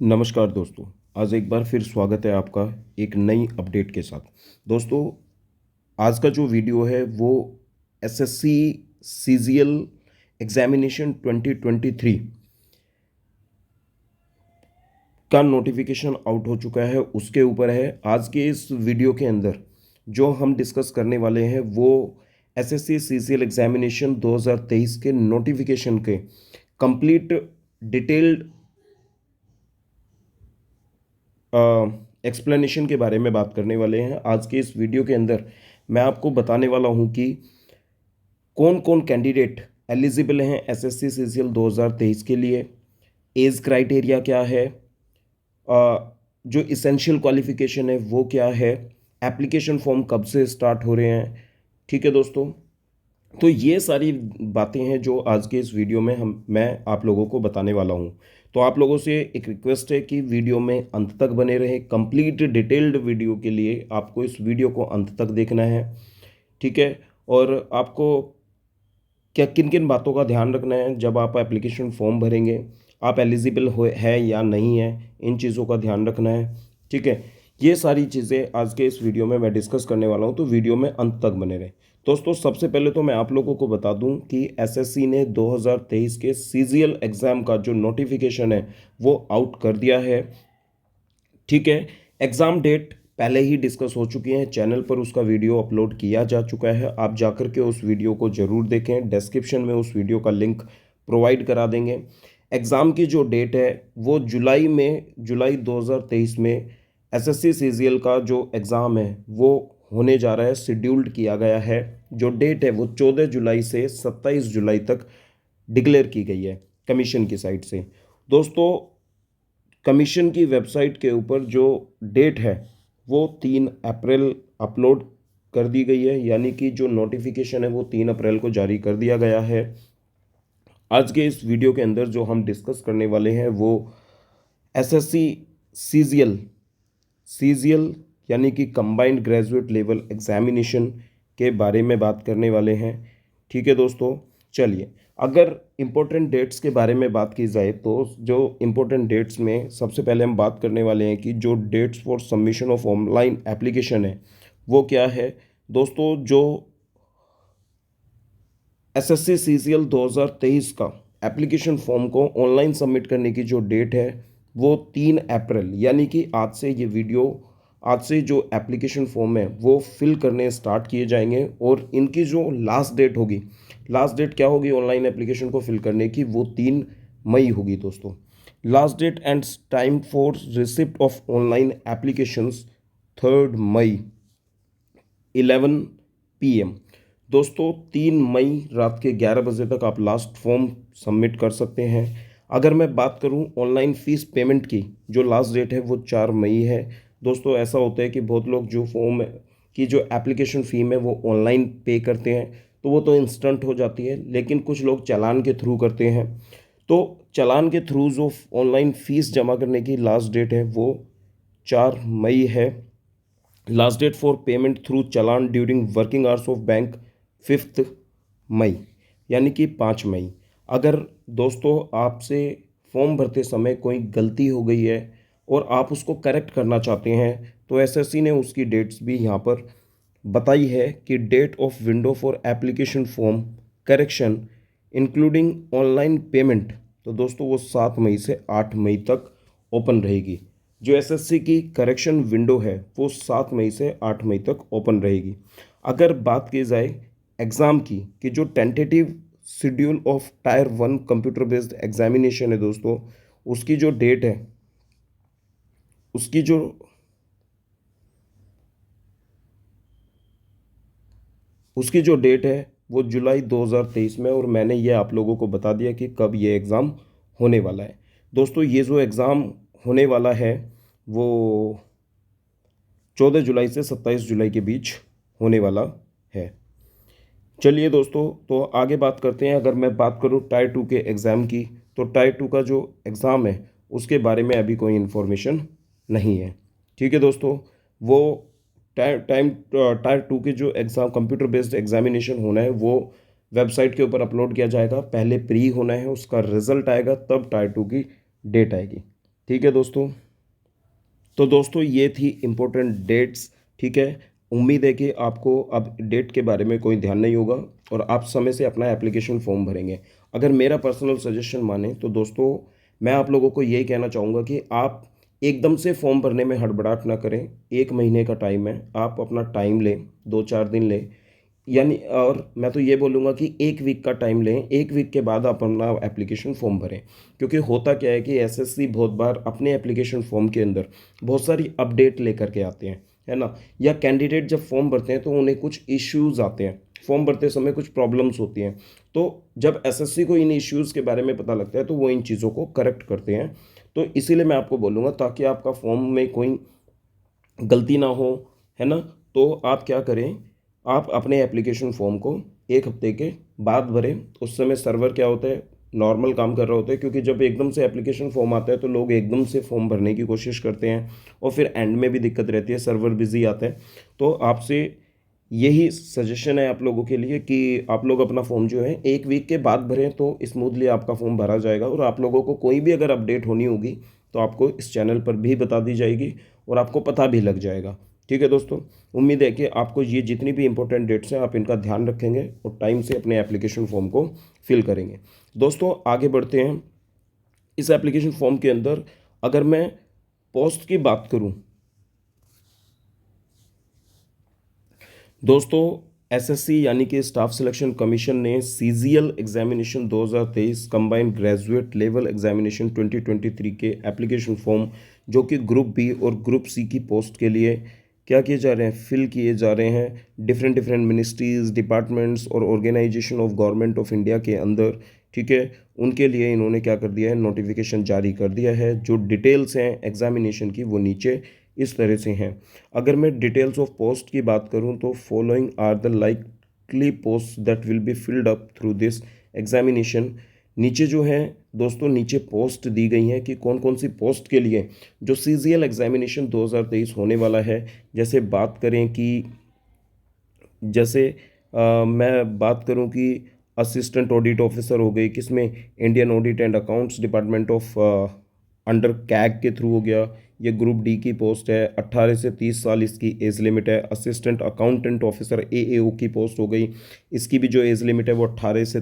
नमस्कार दोस्तों। आज एक बार फिर स्वागत है आपका एक नई अपडेट के साथ। दोस्तों, आज का जो वीडियो है वो एसएससी सीजीएल एग्जामिनेशन 2023 का नोटिफिकेशन आउट हो चुका है, उसके ऊपर है। आज के इस वीडियो के अंदर जो हम डिस्कस करने वाले हैं वो एसएससी सीजीएल एग्जामिनेशन 2023 के नोटिफिकेशन के कंप्लीट डिटेल्ड एक्सप्लेनेशन के बारे में बात करने वाले हैं। आज के इस वीडियो के अंदर मैं आपको बताने वाला हूं कि कौन कौन कैंडिडेट एलिजिबल हैं एसएससी सीजीएल 2023 के लिए, एज क्राइटेरिया क्या है, जो इसेंशियल क्वालिफिकेशन है वो क्या है, एप्लीकेशन फॉर्म कब से स्टार्ट हो रहे हैं। ठीक है दोस्तों, तो ये सारी बातें हैं जो आज के इस वीडियो में मैं आप लोगों को बताने वाला हूँ। तो आप लोगों से एक रिक्वेस्ट है कि वीडियो में अंत तक बने रहें। कंप्लीट डिटेल्ड वीडियो के लिए आपको इस वीडियो को अंत तक देखना है, ठीक है। और आपको क्या किन किन बातों का ध्यान रखना है जब आप एप्लीकेशन फॉर्म भरेंगे, आप एलिजिबल हो है या नहीं है, इन चीज़ों का ध्यान रखना है, ठीक है। ये सारी चीज़ें आज के इस वीडियो में मैं डिस्कस करने वाला हूँ, तो वीडियो में अंत तक बने रहें। दोस्तों, सबसे पहले तो मैं आप लोगों को बता दूं कि एसएससी ने 2023 के सीजीएल एग्ज़ाम का जो नोटिफिकेशन है वो आउट कर दिया है, ठीक है। एग्ज़ाम डेट पहले ही डिस्कस हो चुकी है, चैनल पर उसका वीडियो अपलोड किया जा चुका है। आप जाकर के उस वीडियो को ज़रूर देखें, डिस्क्रिप्शन में उस वीडियो का लिंक प्रोवाइड करा देंगे। एग्ज़ाम की जो डेट है वो जुलाई 2023 में एसएससी सीजीएल का जो एग्ज़ाम है वो होने जा रहा है, शेड्यूल्ड किया गया है। जो डेट है वो 14 जुलाई से 27 जुलाई तक डिक्लेयर की गई है कमीशन की साइड से। दोस्तों, कमीशन की वेबसाइट के ऊपर जो डेट है वो 3 अप्रैल अपलोड कर दी गई है, यानी कि जो नोटिफिकेशन है वो 3 अप्रैल को जारी कर दिया गया है। आज के इस वीडियो के अंदर जो हम डिस्कस करने वाले हैं वो एसएससी सीजीएल सीजीएल यानी कि कंबाइंड ग्रेजुएट लेवल एग्जामिनेशन के बारे में बात करने वाले हैं, ठीक है दोस्तों। चलिए, अगर इम्पोर्टेंट डेट्स के बारे में बात की जाए तो जो इम्पोर्टेंट डेट्स में सबसे पहले हम बात करने वाले हैं कि जो dates for submission of online application है वो क्या है। दोस्तों, जो एसएससी सीजीएल 2023 का एप्लीकेशन फॉर्म को ऑनलाइन सबमिट करने की जो डेट है वो 3 अप्रैल, यानी कि आज से जो एप्लीकेशन फॉर्म है वो फिल करने स्टार्ट किए जाएंगे। और इनकी जो लास्ट डेट क्या होगी ऑनलाइन एप्लीकेशन को फिल करने की, वो 3 मई होगी दोस्तों। Last date and time for receipt of online applications 3 मई 11 PM। दोस्तों, 3 मई रात के 11 बजे तक आप लास्ट फॉर्म सबमिट कर सकते हैं। अगर मैं बात करूं ऑनलाइन फ़ीस पेमेंट की, जो लास्ट डेट है वो 4 मई है। दोस्तों, ऐसा होता है कि बहुत लोग जो फॉर्म की जो एप्लीकेशन फ़ी है वो ऑनलाइन पे करते हैं, तो वो तो इंस्टेंट हो जाती है, लेकिन कुछ लोग चालान के थ्रू करते हैं। तो चालान के थ्रू जो ऑनलाइन फ़ीस जमा करने की लास्ट डेट है वो 4 मई है। Last date for payment through challan during working hours of bank 5 मई, यानी कि 5 मई। अगर दोस्तों आपसे फॉर्म भरते समय कोई गलती हो गई है और आप उसको करेक्ट करना चाहते हैं तो एसएससी ने उसकी डेट्स भी यहाँ पर बताई है कि date of window for application form correction including online payment, तो दोस्तों वो 7 मई से 8 मई तक ओपन रहेगी। जो एसएससी की करेक्शन विंडो है वो 7 मई से 8 मई तक ओपन रहेगी। अगर बात की जाए एग्ज़ाम की कि जो tentative schedule of tyre 1 computer based examination है दोस्तों, उसकी जो डेट है उसकी जो उसकी जो डेट है वो जुलाई 2023 में, और मैंने ये आप लोगों को बता दिया कि कब ये एग्ज़ाम होने वाला है। दोस्तों, ये जो एग्ज़ाम होने वाला है वो 14 जुलाई से 27 जुलाई के बीच होने वाला है। चलिए दोस्तों, तो आगे बात करते हैं। अगर मैं बात करूं टायर 2 के एग्ज़ाम की, तो टायर 2 का जो एग्ज़ाम है उसके बारे में अभी कोई इन्फॉर्मेशन नहीं है, ठीक है दोस्तों। वो टायर 2 के जो एग्ज़ाम कंप्यूटर बेस्ड एग्जामिनेशन होना है वो वेबसाइट के ऊपर अपलोड किया जाएगा। पहले प्री होना है, उसका रिजल्ट आएगा, तब टायर 2 की डेट आएगी, ठीक है दोस्तों। तो दोस्तों ये थी इम्पोर्टेंट डेट्स। ठीक है, उम्मीद है कि आपको अब डेट के बारे में कोई ध्यान नहीं होगा और आप समय से अपना एप्लीकेशन फॉर्म भरेंगे। अगर मेरा पर्सनल सजेशन माने तो दोस्तों मैं आप लोगों को यही कहना चाहूँगा कि आप एकदम से फॉर्म भरने में हड़बड़ाहट ना करें। 1 महीने का टाइम है, आप अपना टाइम लें, 2-4 दिन लें, यानी और मैं तो ये बोलूँगा कि 1 वीक का टाइम लें, 1 वीक के बाद आप अपना एप्लीकेशन फॉर्म भरें। क्योंकि होता क्या है कि एसएससी बहुत बार अपने एप्लीकेशन फॉर्म के अंदर बहुत सारी अपडेट लेकर के आते हैं, है ना। या कैंडिडेट जब फॉर्म भरते हैं तो उन्हें कुछ इश्यूज़ आते हैं, फॉर्म भरते समय कुछ प्रॉब्लम्स होती हैं। तो जब एसएससी को इन इश्यूज़ के बारे में पता लगता है तो वो इन चीज़ों को करेक्ट करते हैं। तो इसीलिए मैं आपको बोलूँगा ताकि आपका फॉर्म में कोई गलती ना हो, है ना। तो आप क्या करें, आप अपने एप्लीकेशन फॉर्म को 1 हफ्ते के बाद भरें। उस समय सर्वर क्या होता है, नॉर्मल काम कर रहा होता है, क्योंकि जब एकदम से एप्लीकेशन फॉर्म आता है तो लोग एकदम से फॉर्म भरने की कोशिश करते हैं और फिर एंड में भी दिक्कत रहती है, सर्वर बिजी आता है। तो आपसे यही सजेशन है आप लोगों के लिए कि आप लोग अपना फॉर्म जो है 1 वीक के बाद भरें तो स्मूथली आपका फॉर्म भरा जाएगा। और आप लोगों को कोई भी अगर अपडेट होनी होगी तो आपको इस चैनल पर भी बता दी जाएगी और आपको पता भी लग जाएगा। ठीक है दोस्तों, उम्मीद है कि आपको ये जितनी भी इंपॉर्टेंट डेट्स हैं आप इनका ध्यान रखेंगे और टाइम से अपने एप्लीकेशन फॉर्म को फिल करेंगे। दोस्तों आगे बढ़ते हैं। इस एप्लीकेशन फॉर्म के अंदर अगर मैं पोस्ट की बात करूं, दोस्तों एसएससी यानी कि स्टाफ सिलेक्शन कमीशन ने CGL examination 2023 combined graduate level examination 2023 के एप्लीकेशन फॉर्म जो कि ग्रुप बी और ग्रुप सी की पोस्ट के लिए क्या किए जा रहे हैं, फिल किए जा रहे हैं डिफरेंट डिफरेंट मिनिस्ट्रीज, डिपार्टमेंट्स और organisation of government of India के अंदर। ठीक है, उनके लिए इन्होंने क्या कर दिया है, नोटिफिकेशन जारी कर दिया है। जो डिटेल्स हैं एग्जामिनेशन की वो नीचे इस तरह से हैं। अगर मैं डिटेल्स ऑफ पोस्ट की बात करूं तो following are the likely post that will be filled up through this examination. नीचे जो है दोस्तों, नीचे पोस्ट दी गई हैं कि कौन कौन सी पोस्ट के लिए जो सीजीएल एग्जामिनेशन 2023 होने वाला है। जैसे बात करें कि जैसे मैं बात करूं कि असिस्टेंट ऑडिट ऑफिसर हो गई, किसमें Indian audit and accounts department of under CAG के थ्रू हो गया। ये ग्रुप डी की पोस्ट है, 18 से 30 साल इसकी एज लिमिट है। असिस्टेंट अकाउंटेंट ऑफिसर एएओ की पोस्ट हो गई, इसकी भी जो एज लिमिट है वो 18 से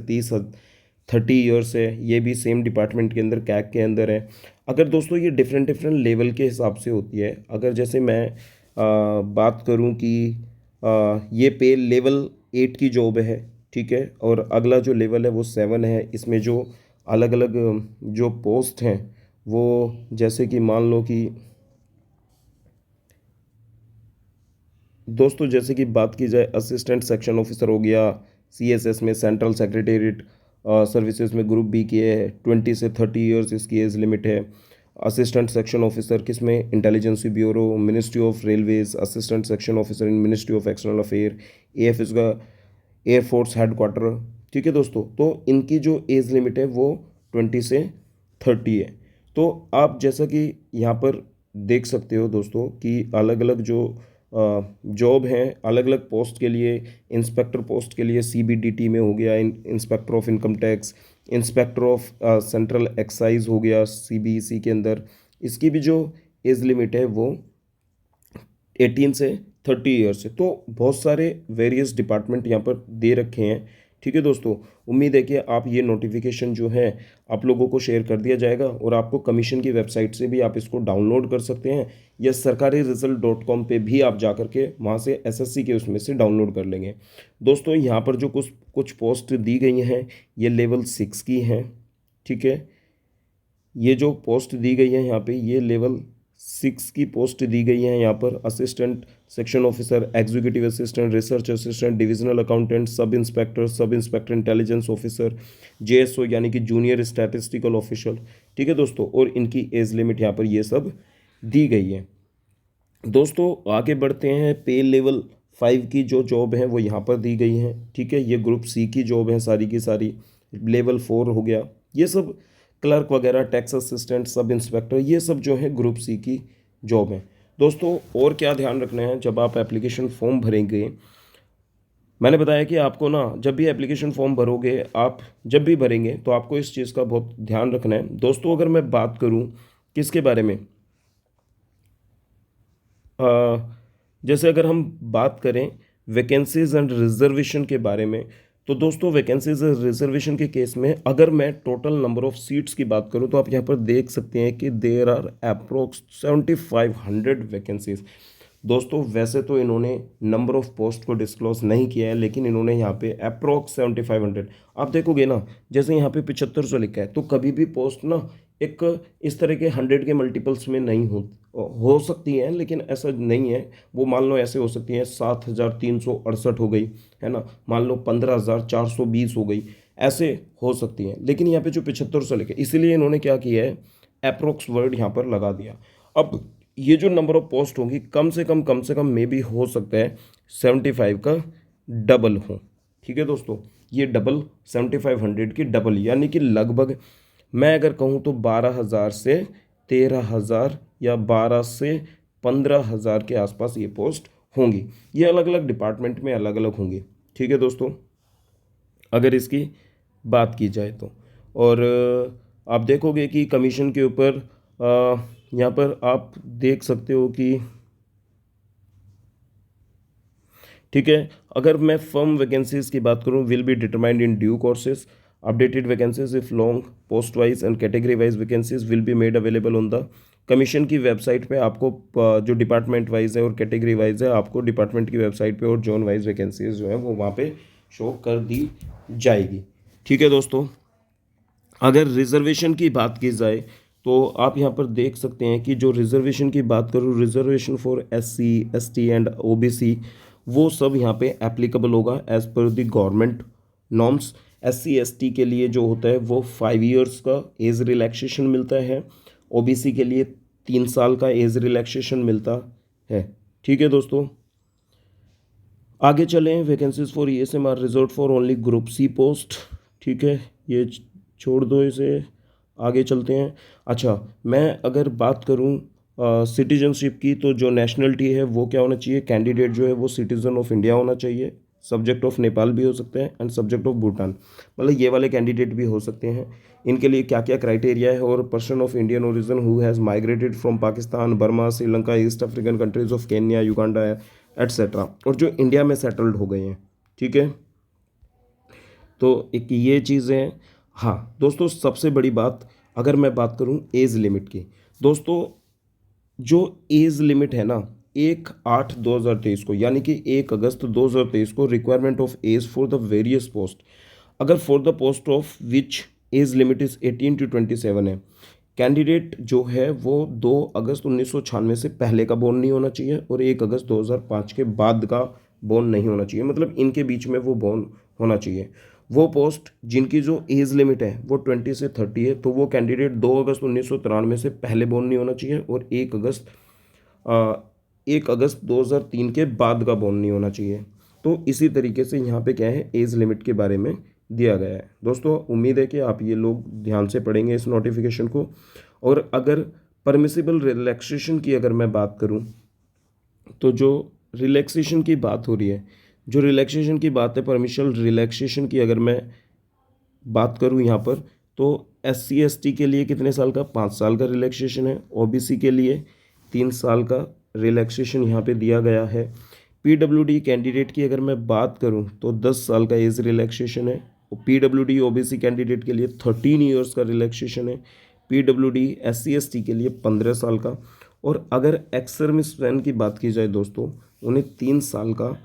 30 ईयर्स है। ये भी सेम डिपार्टमेंट के अंदर कैग के अंदर है। अगर दोस्तों ये डिफरेंट डिफरेंट लेवल के हिसाब से होती है। अगर जैसे मैं बात करूं कि ये पे लेवल 8 की जॉब है, ठीक है, और अगला जो लेवल है वो 7 है। इसमें जो अलग अलग जो पोस्ट हैं वो जैसे कि मान लो कि दोस्तों जैसे कि बात की जाए असिस्टेंट सेक्शन ऑफिसर हो गया, सीएसएस में सेंट्रल सेक्रेटेरिएट सर्विसेज में ग्रुप बी की है, 20 से 30 ईयर्स इसकी एज लिमिट है। असिस्टेंट सेक्शन ऑफिसर किस में, intelligence bureau, ministry of railways, assistant section officer in ministry of external affair, AF इसका एयरफोर्स हेडक्वार्टर। ठीक है दोस्तों, तो इनकी जो एज लिमिट है वो 20 से 30 है। तो आप जैसा कि यहाँ पर देख सकते हो दोस्तों कि अलग अलग जो जॉब हैं अलग अलग पोस्ट के लिए, इंस्पेक्टर पोस्ट के लिए सीबीडीटी में हो गया inspector of income tax, inspector of central excise हो गया सीबीईसी के अंदर। इसकी भी जो एज लिमिट है वो 18 से 30 ईयर्स है। तो बहुत सारे वेरियस डिपार्टमेंट यहाँ पर दे रखे हैं। ठीक है दोस्तों, उम्मीद है कि आप ये नोटिफिकेशन जो है आप लोगों को शेयर कर दिया जाएगा और आपको कमीशन की वेबसाइट से भी आप इसको डाउनलोड कर सकते हैं या sarkariresult.com पे भी आप जा करके वहाँ से एसएससी के उसमें से डाउनलोड कर लेंगे। दोस्तों यहाँ पर जो कुछ कुछ पोस्ट दी गई हैं ये लेवल 6 की हैं। ठीक है, ये जो पोस्ट दी गई है यहाँ पे ये लेवल 6 की पोस्ट दी गई है। यहाँ पर assistant section officer, executive assistant, research assistant, divisional accountant, sub inspector intelligence officer, JSO यानी कि जूनियर स्टैटिस्टिकल ऑफिसर। ठीक है दोस्तों, और इनकी एज लिमिट यहाँ पर ये सब दी गई है। दोस्तों आगे बढ़ते हैं। पे लेवल 5 की जो जॉब है वो यहाँ पर दी गई है। ठीक है, ये ग्रुप सी की जॉब है सारी की सारी। लेवल 4 हो गया, ये सब क्लर्क वगैरह, टैक्स असिस्टेंट, सब इंस्पेक्टर, ये सब जो है ग्रुप सी की जॉब है। दोस्तों और क्या ध्यान रखना है जब आप एप्लीकेशन फॉर्म भरेंगे, मैंने बताया कि आपको ना जब भी एप्लीकेशन फॉर्म भरोगे, आप जब भी भरेंगे तो आपको इस चीज़ का बहुत ध्यान रखना है। दोस्तों अगर मैं बात करूं किसके बारे में? जैसे अगर हम बात करें वैकेंसीज एंड रिजर्वेशन के बारे में, तो दोस्तों वैकेंसीज एंड रिजर्वेशन के केस में अगर मैं टोटल नंबर ऑफ सीट्स की बात करूं तो आप यहां पर देख सकते हैं कि देर आर अप्रोक्स 7500 वैकेंसीज। दोस्तों वैसे तो इन्होंने नंबर ऑफ पोस्ट को डिस्क्लोज नहीं किया है, लेकिन इन्होंने यहाँ पे अप्रोक्स 7500, आप देखोगे ना, जैसे यहाँ पे 7500 लिखा है, तो कभी भी पोस्ट ना एक इस तरह के 100 के मल्टीपल्स में नहीं हो सकती हैं, लेकिन ऐसा नहीं है। वो मान लो ऐसे हो सकती हैं 7368 हो गई, है ना, मान लो 15420 हो गई, ऐसे हो सकती हैं, लेकिन यहाँ पे जो 7500 लिखे, इसीलिए इन्होंने क्या किया है, अप्रोक्स वर्ड यहाँ पर लगा दिया। अब ये जो नंबर ऑफ पोस्ट होंगी कम से कम मे बी हो सकता है 75 का डबल हो। ठीक है दोस्तों, ये डबल 7500 की डबल, यानी कि लगभग मैं अगर कहूँ तो 12,000 से 13,000 या 12 से 15,000 के आसपास ये पोस्ट होंगी। ये अलग अलग डिपार्टमेंट में अलग अलग होंगी। ठीक है दोस्तों, अगर इसकी बात की जाए तो, और आप देखोगे कि कमीशन के ऊपर यहाँ पर आप देख सकते हो कि, ठीक है, अगर मैं फर्म वैकेंसीज की बात करूँ, will be determined in due courses, updated vacancies if long post wise and category wise vacancies will be made available on the commission की वेबसाइट पे। आपको जो डिपार्टमेंट वाइज है और कैटेगरी वाइज है, आपको डिपार्टमेंट की वेबसाइट पे और जोन वाइज वैकेंसीज जो है वो वहाँ पे शो कर दी जाएगी। ठीक है दोस्तों, अगर रिजर्वेशन की बात की जाए तो आप यहाँ पर देख सकते हैं कि जो रिजर्वेशन की बात करूँ, reservation for SC ST and OBC, वो सब यहाँ पे एप्लीकेबल होगा as per the government norms. SC ST के लिए जो होता है वो 5 ईयर्स का एज रिलैक्सेशन मिलता है, OBC के लिए 3 साल का एज रिलैक्सेशन मिलता है। ठीक है दोस्तों, आगे चलें। Vacancies for ESM are reserved for only group C post. ठीक है, ये छोड़ दो इसे, आगे चलते हैं। अच्छा, मैं अगर बात करूं सिटीजनशिप की, तो जो नेशनलिटी है वो क्या होना चाहिए, कैंडिडेट जो है वो सिटीजन ऑफ इंडिया होना चाहिए, सब्जेक्ट ऑफ नेपाल भी हो सकते हैं एंड सब्जेक्ट ऑफ भूटान, मतलब ये वाले कैंडिडेट भी हो सकते हैं। इनके लिए क्या क्या क्राइटेरिया है, और person of Indian origin who has migrated from Pakistan, Burma, Sri Lanka, east African countries of Kenya, Uganda etcetera, और जो इंडिया में सेटल्ड हो गए हैं। ठीक है, तो एक ये चीज़ें। हाँ दोस्तों, सबसे बड़ी बात अगर मैं बात करूँ एज लिमिट की, दोस्तों जो एज लिमिट है ना, 1/8/2023 को, यानी कि 1 अगस्त 2023 को, requirement of age for the various post, अगर for the post of which age limit is 18 to 27 है, कैंडिडेट जो है वो 2 अगस्त 1996 से पहले का बोर्न नहीं होना चाहिए और 1 अगस्त 2005 के बाद का बोर्न नहीं होना चाहिए, मतलब इनके बीच में वो बोर्न होना चाहिए। वो पोस्ट जिनकी जो एज लिमिट है वो 20 से 30 है, तो वो कैंडिडेट 2 अगस्त 1993 से पहले बोर्न नहीं होना चाहिए और 1 अगस्त 2003 के बाद का बोर्न नहीं होना चाहिए। तो इसी तरीके से यहाँ पे क्या है, एज लिमिट के बारे में दिया गया है। दोस्तों उम्मीद है कि आप ये लोग ध्यान से पढ़ेंगे इस नोटिफिकेशन को। और अगर परमिसिबल रिलैक्सेशन की अगर मैं बात करूँ, तो जो रिलैक्सेशन की बात हो रही है, जो रिलैक्सेशन की बात है, परमिशन रिलैक्सेशन की अगर मैं बात करूँ यहाँ पर, तो SC ST के लिए कितने साल का, 5 साल का रिलैक्सेशन है। OBC के लिए 3 साल का रिलैक्सेशन यहाँ पे दिया गया है। PWD कैंडिडेट की अगर मैं बात करूँ तो 10 साल का एज रिलैक्सेशन है। PWD OBC कैंडिडेट के लिए 13 ईयर्स का रिलैक्सेशन है। PWD SC ST के लिए 15 साल का। और अगर एक्स सर्विस मैन की बात की जाए दोस्तों, उन्हें 3 साल का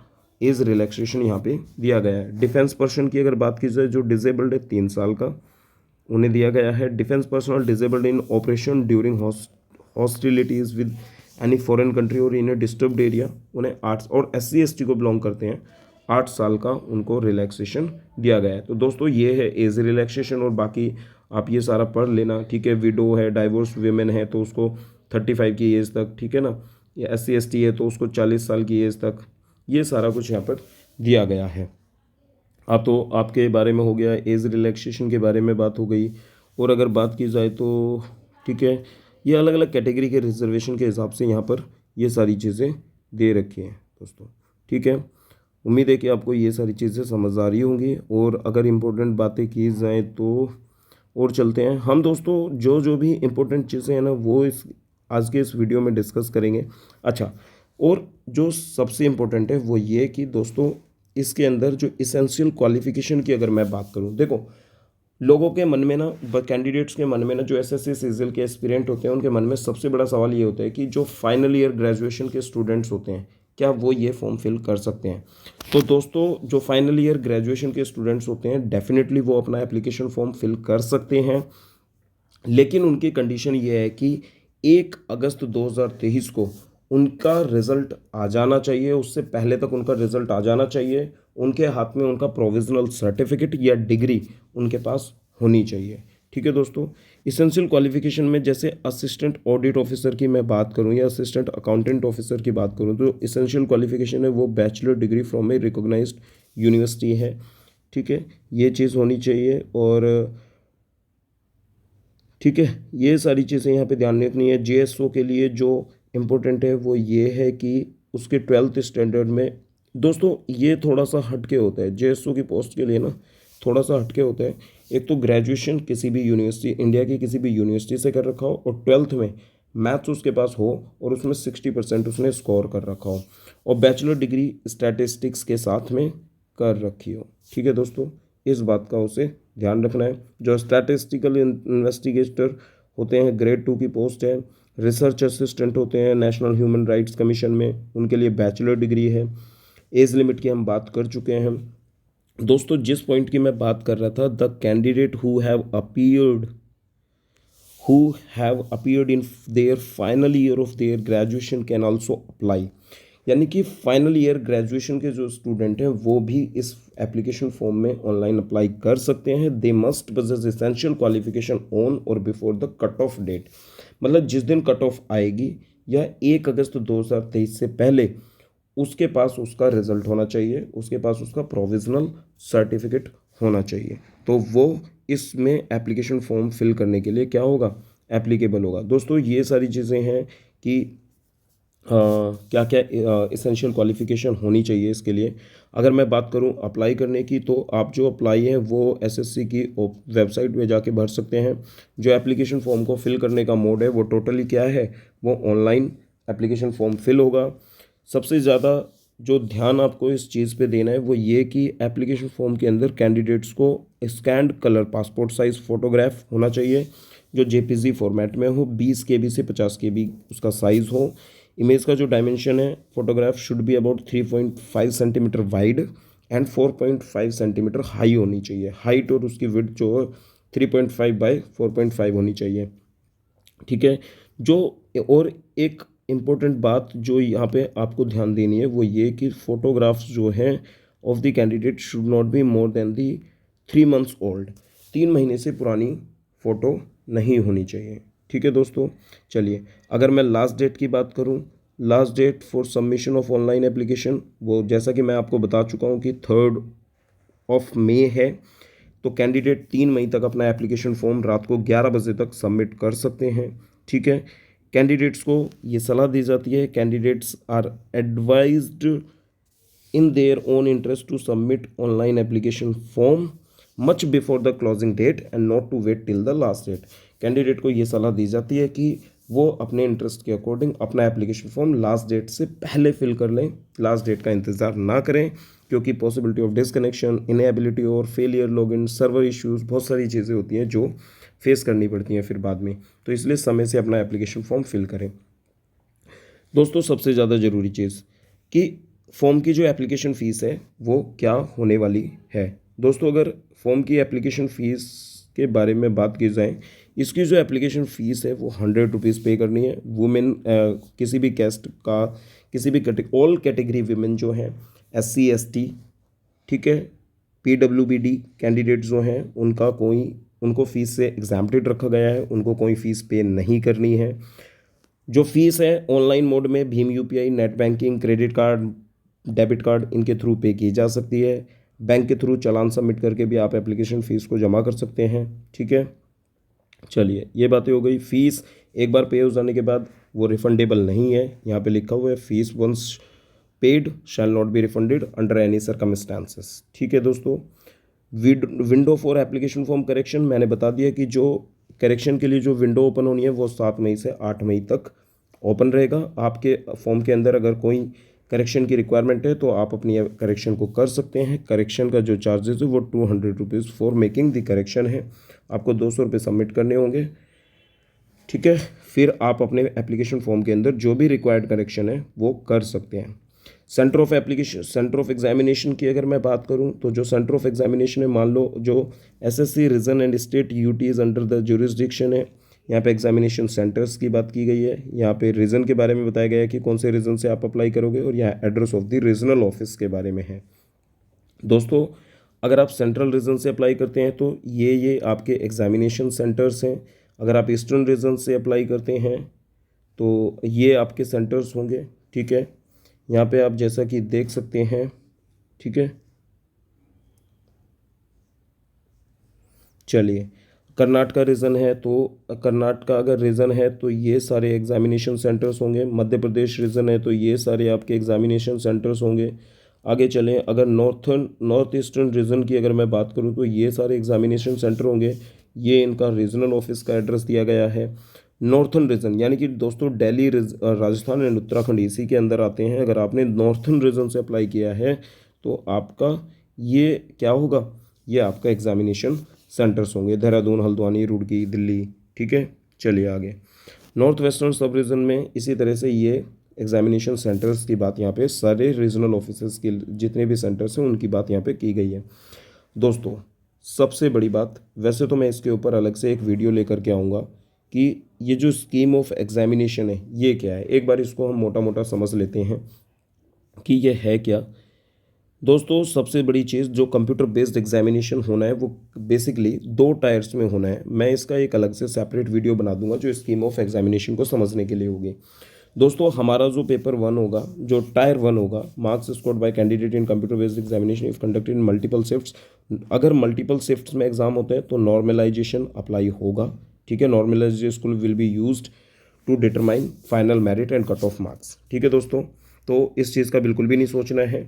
एज रिलैक्सेशन यहाँ पे दिया गया है। डिफेंस पर्सन की अगर बात की जाए जो डिजेबल्ड है, 3 साल का उन्हें दिया गया है। Defence personnel disabled in operation during hostilities with any foreign country और इन ए डिस्टर्ब्ड एरिया, उन्हें 8, और SC ST को बिलोंग करते हैं, 8 साल का उनको रिलैक्सेशन दिया गया है। तो दोस्तों ये है एज रिलैक्सेशन, और बाकी आप ये सारा पढ़ लेना। ठीक है, विडो है, डाइवोर्स वेमेन है तो उसको 35 की एज तक, ठीक है ना, या SC ST है तो उसको 40 साल की एज तक, ये सारा कुछ यहाँ पर दिया गया है। आप तो आपके बारे में हो गया, एज रिलैक्सेशन के बारे में बात हो गई। और अगर बात की जाए तो ठीक है, ये अलग अलग कैटेगरी के रिजर्वेशन के हिसाब से यहाँ पर ये सारी चीज़ें दे रखी हैं दोस्तों। ठीक है, उम्मीद है कि आपको ये सारी चीज़ें समझ आ रही होंगी। और अगर इम्पोर्टेंट बातें की जाएँ तो, और चलते हैं हम दोस्तों, जो जो भी इम्पोर्टेंट चीज़ें हैं ना वो इस आज के इस वीडियो में डिस्कस करेंगे। अच्छा, और जो सबसे इम्पोर्टेंट है वो ये कि दोस्तों इसके अंदर जो इसेंशियल क्वालिफिकेशन की अगर मैं बात करूं, देखो लोगों के मन में ना, कैंडिडेट्स के मन में ना, जो एसएससी सीजीएल के एस्पिरेंट होते हैं उनके मन में सबसे बड़ा सवाल ये होता है कि जो फाइनल ईयर ग्रेजुएशन के स्टूडेंट्स होते हैं क्या वो ये फॉर्म फिल कर सकते हैं। तो दोस्तों जो फाइनल ईयर ग्रेजुएशन के स्टूडेंट्स होते हैं डेफिनेटली वो अपना एप्लीकेशन फॉर्म फिल कर सकते हैं, लेकिन उनकी कंडीशन ये है कि 1 अगस्त 2023 को उनका रिजल्ट आ जाना चाहिए, उससे पहले तक उनका रिजल्ट आ जाना चाहिए, उनके हाथ में उनका प्रोविजनल सर्टिफिकेट या डिग्री उनके पास होनी चाहिए। ठीक है दोस्तों, इसेंशियल क्वालिफिकेशन में जैसे असिस्टेंट ऑडिट ऑफिसर की मैं बात करूं या असिस्टेंट अकाउंटेंट ऑफिसर की बात करूं तो इसेंशियल क्वालिफिकेशन है वो bachelor degree from a recognised university है। ठीक है, ये चीज़ होनी चाहिए। और ठीक है, ये सारी चीज़ें यहाँ पे ध्यान रखनी है। जेएसओ के लिए जो इम्पोर्टेंट है वो ये है कि उसके 12th स्टैंडर्ड में, दोस्तों ये थोड़ा सा हटके होता है जेएसओ की पोस्ट के लिए ना, थोड़ा सा हटके होता है। एक तो ग्रेजुएशन किसी भी यूनिवर्सिटी, इंडिया की किसी भी यूनिवर्सिटी से कर रखा हो और 12th में मैथ्स उसके पास हो और उसमें 60% उसने स्कोर कर रखा हो और बैचलर डिग्री स्टैटिस्टिक्स के साथ में कर रखी हो। ठीक है दोस्तों, इस बात का उसे ध्यान रखना है। जो स्टैटिस्टिकल इन्वेस्टिगेटर होते हैं ग्रेड 2 की पोस्ट है, रिसर्च असिस्टेंट होते हैं नेशनल ह्यूमन राइट्स कमीशन में, उनके लिए बैचलर डिग्री है। एज लिमिट की हम बात कर चुके हैं। दोस्तों जिस पॉइंट की मैं बात कर रहा था, the candidate who have appeared in their final year of their graduation can also apply, यानी कि फाइनल ईयर ग्रेजुएशन के जो स्टूडेंट हैं वो भी इस एप्लीकेशन फॉर्म में ऑनलाइन अप्लाई कर सकते हैं। They must possess essential qualification on और before the cut off date, मतलब जिस दिन कट ऑफ आएगी या 1 अगस्त 2023 से पहले उसके पास उसका रिजल्ट होना चाहिए, उसके पास उसका प्रोविजनल सर्टिफिकेट होना चाहिए, तो वो इसमें एप्लीकेशन फॉर्म फिल करने के लिए क्या होगा, एप्लीकेबल होगा। दोस्तों ये सारी चीज़ें हैं कि क्या क्या इसेंशियल क्वालिफिकेशन होनी चाहिए इसके लिए। अगर मैं बात करूं अप्लाई करने की, तो आप जो अप्लाई है वो एसएससी की वेबसाइट पे जाके भर सकते हैं। जो एप्लीकेशन फॉर्म को फिल करने का मोड है वो टोटली क्या है, वो ऑनलाइन एप्लीकेशन फॉर्म फिल होगा। सबसे ज़्यादा जो ध्यान आपको इस चीज़ पे देना है वो ये कि एप्लीकेशन फॉर्म के अंदर कैंडिडेट्स को scanned colour passport size photograph होना चाहिए जो जेपीजी फॉर्मेट में हो, 20 KB से 50 KB उसका साइज़ हो। इमेज का जो डायमेंशन है photograph should be about 3.5 centimetre wide and 4.5 centimetre high होनी चाहिए। हाइट और उसकी विड्थ जो है 3.5 बाय 4.5 होनी चाहिए। ठीक है, जो और एक इम्पोर्टेंट बात जो यहाँ पे आपको ध्यान देनी है वो ये कि फोटोग्राफ्स जो हैं of the candidate should not be more than the 3 months old, 3 महीने से पुरानी फ़ोटो नहीं होनी चाहिए। ठीक है दोस्तों, चलिए अगर मैं लास्ट डेट की बात करूं, last date for submission of online application वो जैसा कि मैं आपको बता चुका हूं कि 3 मई है। तो कैंडिडेट 3 मई तक अपना एप्लीकेशन फॉर्म रात को 11 बजे तक सबमिट कर सकते हैं। ठीक है, कैंडिडेट्स को ये सलाह दी जाती है, candidates are advised in their own interest to submit online application form much before the closing date and not to wait till the last date. Candidate को ये सलाह दी जाती है कि वो अपने इंटरेस्ट के अकॉर्डिंग अपना एप्लीकेशन फॉर्म लास्ट डेट से पहले फिल कर लें, लास्ट डेट का इंतज़ार ना करें, क्योंकि पॉसिबिलिटी ऑफ डिसकनेक्शन, इनएबिलिटी और फेलियर लॉगिन, सर्वर इश्यूज़, बहुत सारी चीज़ें होती हैं जो फेस करनी पड़ती हैं फिर बाद में, तो इसलिए समय से अपना एप्लीकेशन फॉर्म फिल करें। दोस्तों सबसे ज़्यादा ज़रूरी चीज़ कि फॉर्म की जो एप्लीकेशन फ़ीस है वो क्या होने वाली है। दोस्तों अगर फॉर्म की एप्लीकेशन फ़ीस के बारे में बात की जाए, इसकी जो एप्लीकेशन फ़ीस है वो 100 रुपीज़ पे करनी है। वुमेन किसी भी कैस्ट का, किसी भी ऑल कैटेगरी वीमेन जो हैं, SC ST, ठीक है, PWBD कैंडिडेट जो हैं उनको फ़ीस से एग्जाम्प्टेड रखा गया है, उनको कोई फ़ीस पे नहीं करनी है। जो फीस है ऑनलाइन मोड में Bhim UPI, net banking, credit card, debit card इनके थ्रू पे की जा सकती है। बैंक के थ्रू चालान सबमिट करके भी आप एप्लीकेशन फ़ीस को जमा कर सकते हैं। ठीक है, चलिए ये बातें हो गई। फ़ीस एक बार पे हो जाने के बाद वो रिफंडेबल नहीं है, यहाँ पे लिखा हुआ है fees once paid shall not be refunded under any circumstances. ठीक है दोस्तों, window for application form correction मैंने बता दिया कि जो करेक्शन के लिए जो विंडो ओपन होनी है वो 7 मई से 8 मई तक ओपन रहेगा। आपके फॉर्म के अंदर अगर कोई करेक्शन की रिक्वायरमेंट है तो आप अपनी करेक्शन को कर सकते हैं। करेक्शन का जो चार्जेस है वो 200 rupees for making the correction है। आपको 200 रुपये सबमिट करने होंगे, ठीक है। फिर आप अपने एप्लीकेशन फॉर्म के अंदर जो भी रिक्वायर्ड करेक्शन है वो कर सकते हैं। Centre of application, centre of examination की अगर मैं बात करूं तो जो सेंटर ऑफ एग्जामिनेशन है, मान लो जो SSC region and state UTs under the jurisdiction है, यहाँ पे एग्जामिनेशन सेंटर्स की बात की गई है। यहाँ पे रीजन के बारे में बताया गया है कि कौन से रीजन से आप अप्लाई करोगे, और यहाँ address of the regional office के बारे में है। दोस्तों, अगर आप सेंट्रल रीजन से अप्लाई करते हैं तो ये आपके एग्जामिनेशन सेंटर्स हैं। अगर आप ईस्टर्न रीजन से अप्लाई करते हैं तो ये आपके सेंटर्स होंगे, ठीक है। यहाँ पे आप जैसा कि देख सकते हैं, ठीक है। चलिए, कर्नाटका रीजन है तो कर्नाटका अगर रीजन है तो ये सारे एग्जामिनेशन सेंटर्स होंगे। मध्य प्रदेश रीजन है तो ये सारे आपके एग्जामिनेशन सेंटर्स होंगे। आगे चलें, अगर नॉर्थ ईस्टर्न रीजन की अगर मैं बात करूँ तो ये सारे एग्जामिनेशन सेंटर होंगे। ये इनका रीजनल ऑफिस का एड्रेस दिया गया है। नॉर्थन रीजन यानी कि दोस्तों दिल्ली, राजस्थान एंड उत्तराखंड इसी के अंदर आते हैं। अगर आपने नॉर्थन रीजन से अप्लाई किया है तो आपका ये क्या होगा, ये आपका एग्जामिनेशन सेंटर्स होंगे। देहरादून, हल्द्वानी, रुड़की, दिल्ली, ठीक है। चलिए आगे, नॉर्थ वेस्टर्न सब रीजन में इसी तरह से ये एग्जामिनेशन सेंटर्स की बात यहाँ पे सारे रीजनल ऑफिसर्स के जितने भी सेंटर्स हैं उनकी बात यहाँ पे की गई है। दोस्तों, सबसे बड़ी बात, वैसे तो मैं इसके ऊपर अलग से एक वीडियो लेकर के आऊँगा कि ये जो स्कीम ऑफ एग्जामिनेशन है ये क्या है। एक बार इसको हम मोटा मोटा समझ लेते हैं कि ये है क्या। दोस्तों, सबसे बड़ी चीज़, जो कंप्यूटर बेस्ड एग्जामिनेशन होना है वो बेसिकली 2 टायर्स में होना है। मैं इसका एक अलग से सेपरेट वीडियो बना दूंगा जो स्कीम ऑफ एग्जामिनेशन को समझने के लिए होगी। दोस्तों, हमारा जो पेपर 1 होगा, जो टायर 1 होगा, marks scored by candidate in computer based examination if conducted in multiple shifts. अगर मल्टीपल शिफ्ट्स में एग्जाम होते हैं तो नॉर्मलाइजेशन अप्लाई होगा, ठीक है। Normalisation will be used to determine final merit and cut off marks, ठीक है दोस्तों। तो इस चीज़ का बिल्कुल भी नहीं सोचना है।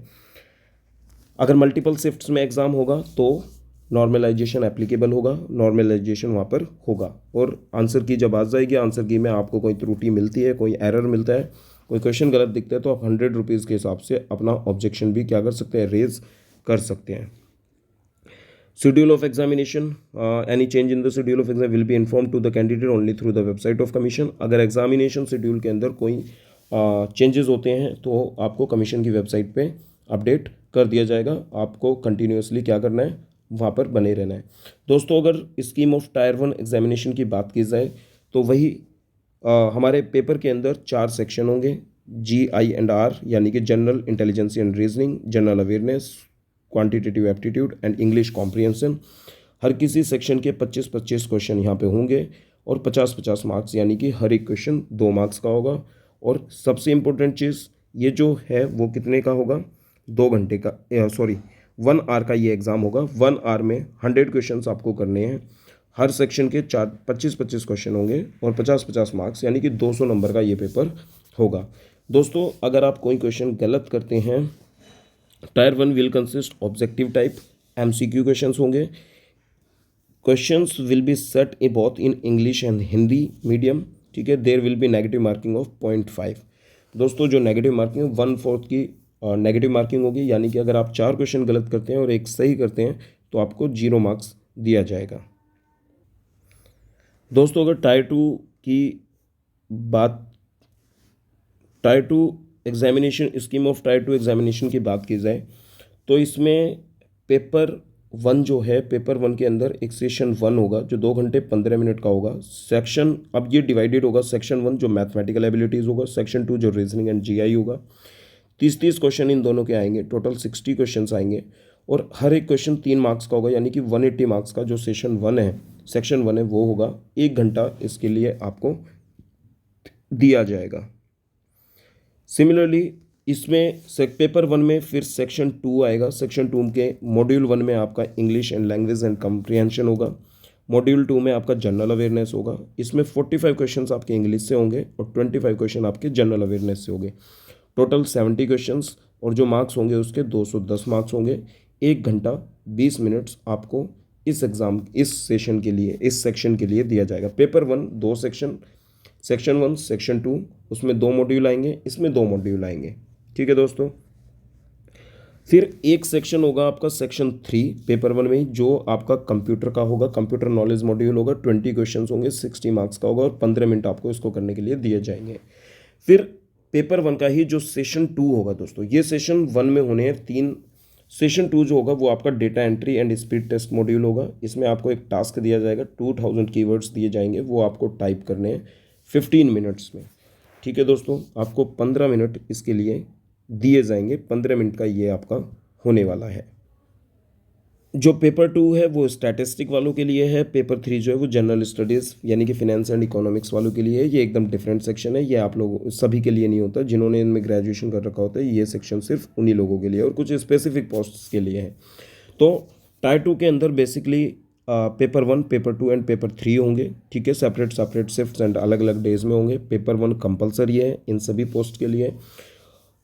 अगर मल्टीपल शिफ्ट्स में एग्ज़ाम होगा तो नॉर्मलाइजेशन एप्लीकेबल होगा, नॉर्मलाइजेशन वहाँ पर होगा। और आंसर की जब आ जाएगी, आंसर की में आपको कोई त्रुटि मिलती है, कोई एरर मिलता है, कोई क्वेश्चन गलत दिखता है तो आप 100 रुपीज़ के हिसाब से अपना ऑब्जेक्शन भी क्या कर सकते हैं, रेज कर सकते हैं। Schedule of examination, any change in the schedule of exam will be inform to the candidate only through the website of commission. अगर एग्जामिनेशन शेड्यूल के अंदर कोई चेंजेस होते हैं तो आपको कमीशन की वेबसाइट पे अपडेट कर दिया जाएगा। आपको कंटिन्यूसली क्या करना है, वहाँ पर बने रहना है। दोस्तों, अगर स्कीम ऑफ टायर 1 एग्जामिनेशन की बात की जाए तो वही हमारे पेपर के अंदर 4 सेक्शन होंगे, GI&R यानी कि general intelligence and reasoning, general awareness, quantitative aptitude and English comprehension. हर किसी सेक्शन के 25-25 क्वेश्चन यहाँ पे होंगे और 50-50 मार्क्स, यानी कि हर एक क्वेश्चन 2 मार्क्स का होगा। और सबसे इम्पोर्टेंट चीज़ ये जो है वो कितने का होगा, 2 घंटे का, 1 आवर का ये एग्ज़ाम होगा। 1 आवर में 100 क्वेश्चंस आपको करने हैं। हर सेक्शन के 25-25 क्वेश्चन होंगे और 50-50 मार्क्स, यानी कि 200 नंबर का ये पेपर होगा। दोस्तों, अगर आप कोई क्वेश्चन गलत करते हैं, tier 1 will consist objective type MCQ questions होंगे। Questions will be set a both in English and Hindi medium, ठीक है। There will be negative marking of 0.5। दोस्तों, जो नेगेटिव मार्किंग 1/4 की नेगेटिव मार्किंग होगी, यानी कि अगर आप 4 क्वेश्चन गलत करते हैं और एक सही करते हैं तो आपको 0 मार्क्स दिया जाएगा। दोस्तों, अगर टायर 2 की बात, tyre 2 examination, scheme of tyre 2 examination की बात की जाए तो इसमें पेपर 1 जो है, पेपर 1 के अंदर एक सेशन 1 होगा जो 2 घंटे 15 मिनट का होगा। सेक्शन, अब ये डिवाइडेड होगा, सेक्शन 1 जो मैथमेटिकल एबिलिटीज़ होगा, सेक्शन 2 जो रीजनिंग एंड GI होगा। 30-30 क्वेश्चन इन दोनों के आएंगे, टोटल 60 क्वेश्चन आएंगे और हर एक क्वेश्चन 3 मार्क्स का होगा, यानी कि 180 मार्क्स का जो सेशन 1 है, सेक्शन 1 है, वो होगा। 1 घंटा इसके लिए आपको दिया जाएगा। सिमिलरली इसमें पेपर 1 में फिर सेक्शन 2 आएगा। सेक्शन 2 के मॉड्यूल 1 में आपका इंग्लिश एंड लैंग्वेज एंड कम्प्रिहेंशन होगा। मॉड्यूल 2 में आपका जनरल अवेयरनेस होगा। इसमें 45 क्वेश्चंस आपके इंग्लिश से होंगे और 25 क्वेश्चन आपके जनरल अवेयरनेस से होंगे। टोटल 70 क्वेश्चंस और जो मार्क्स होंगे उसके 210 मार्क्स होंगे। 1 घंटा 20 मिनट्स आपको इस एग्ज़ाम इस सेशन के लिए इस सेक्शन के लिए दिया जाएगा। पेपर 1 2 सेक्शन, सेक्शन 1 सेक्शन 2, उसमें 2 मॉड्यूल आएंगे, इसमें 2 मॉड्यूल आएंगे। ठीक है दोस्तों। फिर एक सेक्शन होगा आपका सेक्शन 3 पेपर 1 में, जो आपका कंप्यूटर का होगा, कंप्यूटर नॉलेज मॉड्यूल होगा। 20 क्वेश्चन होंगे, 60 मार्क्स का होगा और 15 मिनट आपको इसको करने के लिए दिए जाएंगे। फिर पेपर 1 का ही जो सेशन 2 होगा दोस्तों, ये सेशन 1 में होने हैं 3। सेशन 2 जो होगा वो आपका data entry and speed test module होगा। इसमें आपको एक टास्क दिया जाएगा, 2000 कीवर्ड्स दिए जाएंगे, वो आपको टाइप करने हैं 15 मिनट्स में। ठीक है दोस्तों, आपको 15 मिनट इसके लिए दिए जाएंगे। 15 मिनट का ये आपका होने वाला है। जो पेपर 2 है वो स्टैटिस्टिक वालों के लिए है। पेपर 3 जो है वो जनरल स्टडीज़ यानी कि फिनेंस एंड इकोनॉमिक्स वालों के लिए है। ये एकदम डिफरेंट सेक्शन है, ये आप लोग सभी के लिए नहीं होता। जिन्होंने इनमें ग्रेजुएशन कर रखा होता है, ये सेक्शन सिर्फ उन्हीं लोगों के लिए और कुछ स्पेसिफिक पोस्ट्स के लिए है। तो टायर 2 के अंदर basically paper 1, paper 2 and paper 3 होंगे। ठीक है, सेपरेट सेपरेट शिफ्ट्स एंड अलग अलग डेज में होंगे। पेपर 1 कंपलसरी है इन सभी पोस्ट के लिए।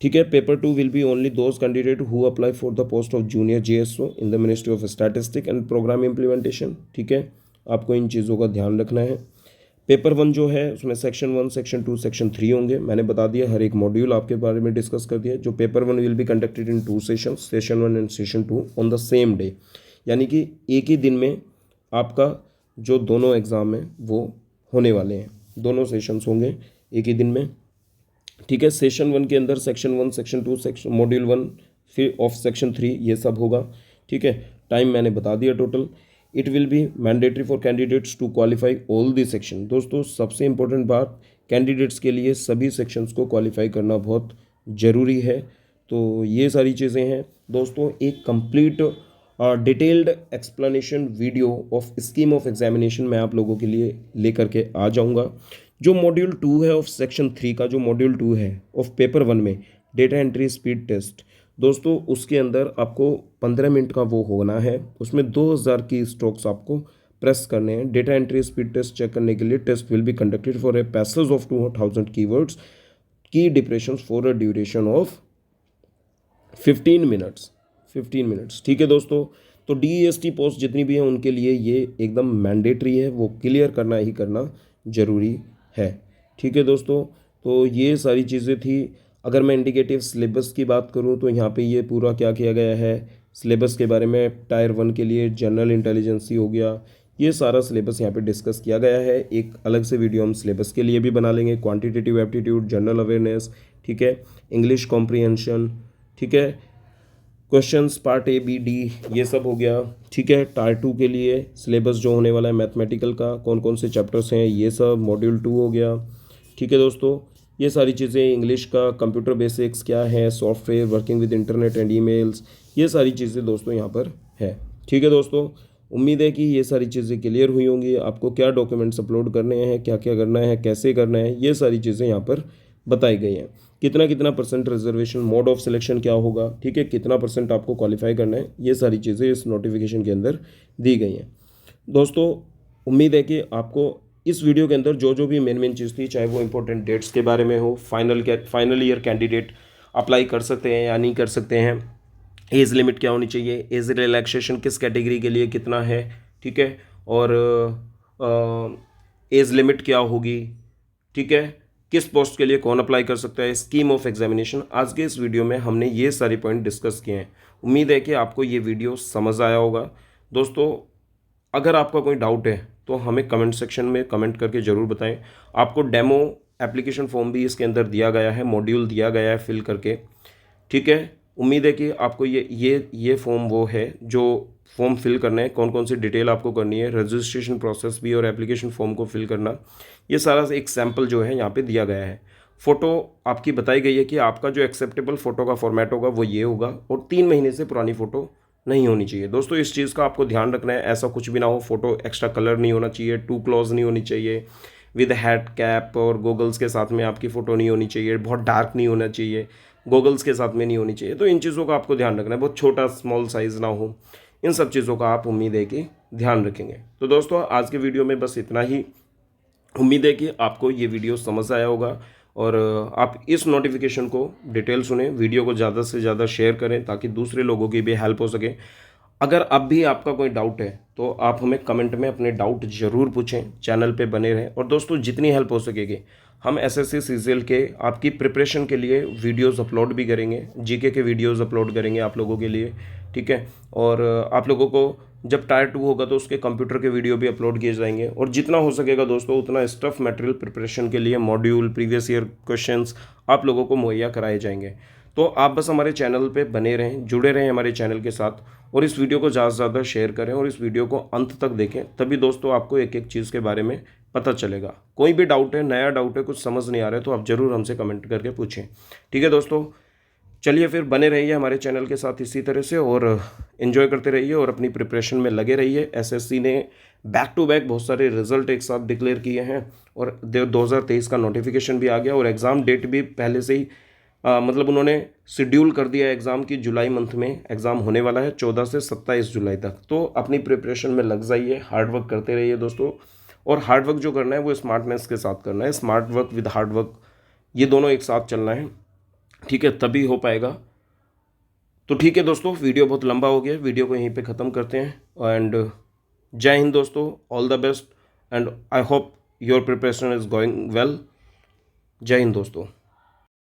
ठीक है, paper 2 will be only those candidate who apply for the post of junior JSO in the ministry of statistic and programme implementation. ठीक है, आपको इन चीज़ों का ध्यान रखना है। पेपर 1 जो है उसमें सेक्शन 1, सेक्शन 2, सेक्शन 3 होंगे। मैंने बता दिया, हर एक मॉड्यूल आपके बारे में डिस्कस कर दिया। जो paper 1 will be conducted in 2 session, session 1 and session 2 on the same day, यानी कि एक ही दिन में आपका जो दोनों एग्ज़ाम है वो होने वाले हैं। दोनों सेशंस होंगे एक ही दिन में। ठीक है, सेशन 1 के अंदर सेक्शन 1, सेक्शन 2, सेक्शन मॉड्यूल 1 फिर ऑफ सेक्शन 3 ये सब होगा। ठीक है, टाइम मैंने बता दिया total. It will be mandatory for candidates to qualify all the section. दोस्तों सबसे इंपॉर्टेंट बात, कैंडिडेट्स के लिए सभी सेक्शंस को क्वालिफाई करना बहुत ज़रूरी है। तो ये सारी चीज़ें हैं दोस्तों। एक complete detailed explanation video of scheme of examination मैं आप लोगों के लिए लेकर के आ जाऊंगा। जो मॉड्यूल 2 है ऑफ सेक्शन 3 का, जो मॉड्यूल 2 है ऑफ पेपर 1 में डेटा एंट्री स्पीड टेस्ट, दोस्तों उसके अंदर आपको 15 मिनट का वो होना है। उसमें 2000 की स्ट्रोक्स आपको प्रेस करने हैं। Data entry speed test check करने के लिए test will be conducted for a passage of 2000 keywords की depression for a duration of 15 minutes. 15 minutes. ठीक है दोस्तों, तो DEST पोस्ट जितनी भी हैं उनके लिए ये एकदम मैंडेटरी है, वो क्लियर करना ही करना ज़रूरी है। ठीक है दोस्तों, तो ये सारी चीज़ें थी। अगर मैं इंडिकेटिव सिलेबस की बात करूं तो यहाँ पे ये पूरा क्या किया गया है सिलेबस के बारे में। टायर 1 के लिए जनरल इंटेलिजेंसी हो गया, ये सारा सिलेबस यहाँ पे डिस्कस किया गया है। एक अलग से वीडियो हम सिलेबस के लिए भी बना लेंगे। क्वांटिटेटिव एप्टीट्यूड, जनरल अवेयरनेस, ठीक है, इंग्लिश कॉम्प्रीहेंशन, ठीक है, questions part A, B, D ये सब हो गया। ठीक है, टायर 2 के लिए सिलेबस जो होने वाला है मैथमेटिकल का, कौन कौन से चैप्टर्स हैं ये सब मॉड्यूल 2 हो गया। ठीक है दोस्तों, ये सारी चीज़ें, इंग्लिश का कंप्यूटर बेसिक्स क्या है, software, working with internet and emails, ये सारी चीज़ें दोस्तों यहाँ पर है। ठीक है दोस्तों, उम्मीद है कि ये सारी चीज़ें क्लियर हुई होंगी। आपको क्या डॉक्यूमेंट्स अपलोड करने हैं, क्या क्या करना है, कैसे करना है, ये सारी चीज़ें यहाँ पर बताई गई हैं। कितना कितना % रिजर्वेशन, मोड ऑफ सिलेक्शन क्या होगा, ठीक है, कितना % आपको क्वालिफाई करना है, ये सारी चीज़ें इस नोटिफिकेशन के अंदर दी गई हैं। दोस्तों उम्मीद है कि आपको इस वीडियो के अंदर जो जो भी मेन चीज़ थी, चाहे वो इंपॉर्टेंट डेट्स के बारे में हो, फाइनल ईयर कैंडिडेट अप्लाई कर सकते हैं या नहीं कर सकते हैं, एज लिमिट क्या होनी चाहिए, एज रिलैक्सेशन किस कैटेगरी के लिए कितना है, ठीक है, और एज लिमिट क्या होगी, ठीक है, किस पोस्ट के लिए कौन अप्लाई कर सकता है, स्कीम ऑफ एग्जामिनेशन, आज के इस वीडियो में हमने ये सारे पॉइंट डिस्कस किए हैं। उम्मीद है कि आपको ये वीडियो समझ आया होगा। दोस्तों अगर आपका कोई डाउट है तो हमें कमेंट सेक्शन में कमेंट करके ज़रूर बताएं। आपको डेमो एप्लीकेशन फॉर्म भी इसके अंदर दिया गया है, मॉड्यूल दिया गया है फिल करके, ठीक है। उम्मीद है कि आपको ये फॉर्म वो है जो फॉर्म फिल करना है, कौन कौन सी डिटेल आपको करनी है, रजिस्ट्रेशन प्रोसेस भी और एप्लीकेशन फॉर्म को फिल करना, ये सारा एक सैम्पल जो है यहाँ पे दिया गया है। फ़ोटो आपकी बताई गई है कि आपका जो एक्सेप्टेबल फ़ोटो का फॉर्मेट होगा वो ये होगा और 3 महीने से पुरानी फ़ोटो नहीं होनी चाहिए। दोस्तों इस चीज़ का आपको ध्यान रखना है, ऐसा कुछ भी ना हो, फ़ोटो एक्स्ट्रा कलर नहीं होना चाहिए, टू क्लोज नहीं होनी चाहिए, विद हैट कैप और गोगल्स के साथ में आपकी फ़ोटो नहीं होनी चाहिए, बहुत डार्क नहीं होना चाहिए, गोगल्स के साथ में नहीं होनी चाहिए। तो इन चीज़ों का आपको ध्यान रखना है, बहुत छोटा स्मॉल साइज़ ना हो, इन सब चीज़ों का आप उम्मीद है कि ध्यान रखेंगे। तो दोस्तों आज के वीडियो में बस इतना ही। उम्मीद है कि आपको ये वीडियो समझ आया होगा और आप इस नोटिफिकेशन को डिटेल सुने, वीडियो को ज़्यादा से ज़्यादा शेयर करें ताकि दूसरे लोगों की भी हेल्प हो सके। अगर अब भी आपका कोई डाउट है तो आप हमें कमेंट में अपने डाउट ज़रूर पूछें, चैनल पे बने रहें। और दोस्तों जितनी हेल्प हो सकेगी हम एसएससी सीजीएल के आपकी प्रिपरेशन के लिए वीडियोस अपलोड भी करेंगे, जीके के वीडियोस अपलोड करेंगे आप लोगों के लिए, ठीक है। और आप लोगों को जब टायर 2 होगा तो उसके कंप्यूटर के वीडियो भी अपलोड किए जाएंगे। और जितना हो सकेगा दोस्तों उतना स्टफ मटेरियल प्रिपरेशन के लिए मॉड्यूल, प्रीवियस ईयर क्वेश्चंस आप लोगों को मुहैया कराए जाएंगे। तो आप बस हमारे चैनल पे बने रहें, जुड़े रहें हमारे चैनल के साथ, और इस वीडियो को ज़्यादा से ज़्यादा शेयर करें और इस वीडियो को अंत तक देखें, तभी दोस्तों आपको एक एक चीज़ के बारे में पता चलेगा। कोई भी डाउट है, नया डाउट है, कुछ समझ नहीं आ रहा है तो आप ज़रूर हमसे कमेंट करके पूछें, ठीक है दोस्तों। चलिए फिर बने रहिए हमारे चैनल के साथ इसी तरह से, और इन्जॉय करते रहिए और अपनी प्रिपरेशन में लगे रहिए। एसएससी ने बैक टू बैक बहुत सारे रिजल्ट एक साथ डिक्लेयर किए हैं, और 2023 का नोटिफिकेशन भी आ गया, और एग्ज़ाम डेट भी पहले से ही मतलब उन्होंने शेड्यूल कर दिया है एग्ज़ाम की। जुलाई मंथ में एग्ज़ाम होने वाला है 14 से 27 जुलाई तक। तो अपनी प्रिपरेशन में लग जाइए, हार्ड वर्क करते रहिए दोस्तों। और हार्ड वर्क जो करना है वो स्मार्टनेस के साथ करना है, smart work with hard work, ये दोनों एक साथ चलना है, ठीक है, तभी हो पाएगा। तो ठीक है दोस्तों, वीडियो बहुत लंबा हो गया, वीडियो को यहीं पे ख़त्म करते हैं। एंड जय हिंद दोस्तों, all the best, and I hope your preparation is going well. जय हिंद दोस्तों।